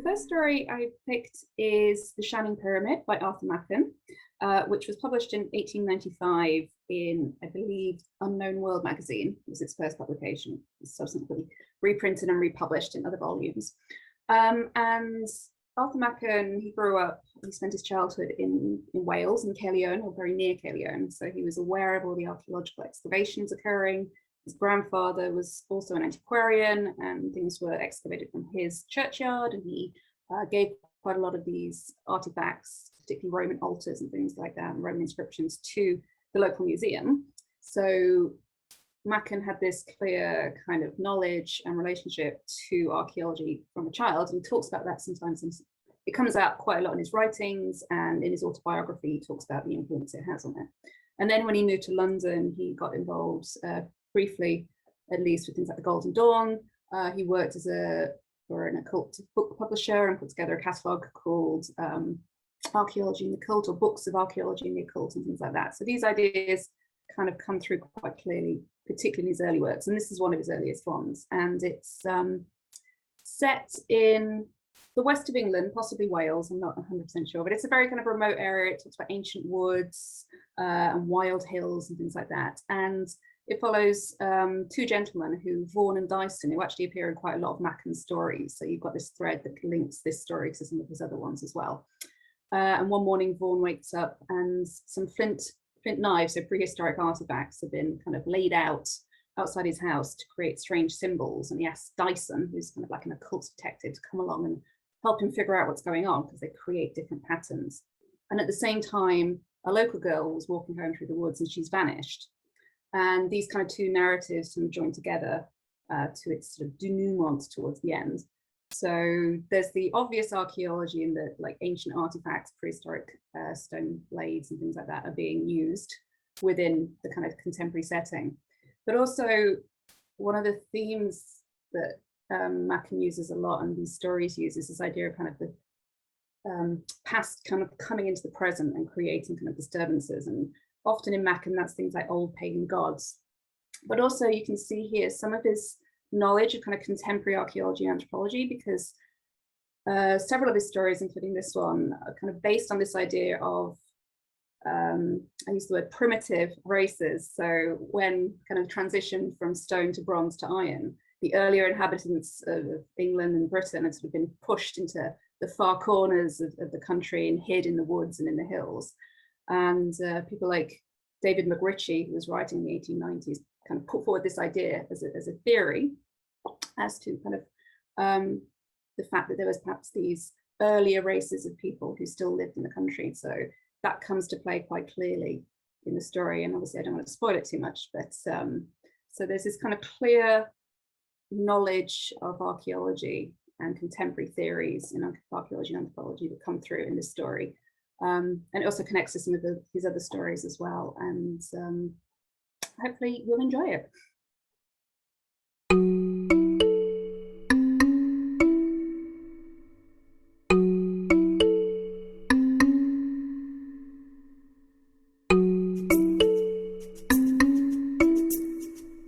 first story I picked is The Shining Pyramid by Arthur Machen, which was published in 1895 in, I believe, Unknown World magazine. It was its first publication. It was subsequently reprinted and republished in other volumes. And Arthur Machen, he grew up, he spent his childhood in Wales, in Caerleon, or very near Caerleon. So he was aware of all the archaeological excavations occurring. His grandfather was also an antiquarian, and things were excavated from his churchyard, and he gave quite a lot of these artifacts, particularly Roman altars and things like that, and Roman inscriptions, to the local museum. So Machen had this clear kind of knowledge and relationship to archaeology from a child, and he talks about that sometimes. It comes out quite a lot in his writings, and in his autobiography, he talks about the influence it has on it. And then when he moved to London, he got involved briefly, at least, with things like the Golden Dawn. He worked for an occult book publisher and put together a catalogue called Archaeology and the Occult, or Books of Archaeology and the Occult, and things like that. So these ideas kind of come through quite clearly, particularly in his early works. And this is one of his earliest ones. And it's set in the west of England, possibly Wales, I'm not 100% sure, but it's a very kind of remote area. It talks about ancient woods and wild hills and things like that. And it follows two gentlemen, Vaughan and Dyson, who actually appear in quite a lot of Machen's stories. So you've got this thread that links this story to some of his other ones as well. And one morning, Vaughan wakes up and some flint knives, so prehistoric artifacts, have been kind of laid out outside his house to create strange symbols. And he asks Dyson, who's kind of like an occult detective, to come along and help him figure out what's going on, because they create different patterns. And at the same time, a local girl was walking home through the woods and she's vanished. And these kind of two narratives sort of join together to its sort of denouement towards the end. So there's the obvious archaeology in the like ancient artifacts, prehistoric stone blades and things like that are being used within the kind of contemporary setting. But also one of the themes that Machen uses a lot, and these stories use, is this idea of kind of the past kind of coming into the present and creating kind of disturbances. And often in Machen, that's things like old pagan gods. But also you can see here some of his knowledge of kind of contemporary archaeology and anthropology, because several of his stories, including this one, are kind of based on this idea of, I use the word primitive races. So when kind of transition from stone to bronze to iron, the earlier inhabitants of England and Britain had sort of been pushed into the far corners of the country and hid in the woods and in the hills. And people like David McRitchie, who was writing in the 1890s, kind of put forward this idea as a theory as to kind of the fact that there was perhaps these earlier races of people who still lived in the country. So that comes to play quite clearly in the story. And obviously I don't want to spoil it too much, but so there's this kind of clear knowledge of archaeology and contemporary theories in archaeology and anthropology that come through in this story. And it also connects to some of his other stories as well. And hopefully you'll enjoy it.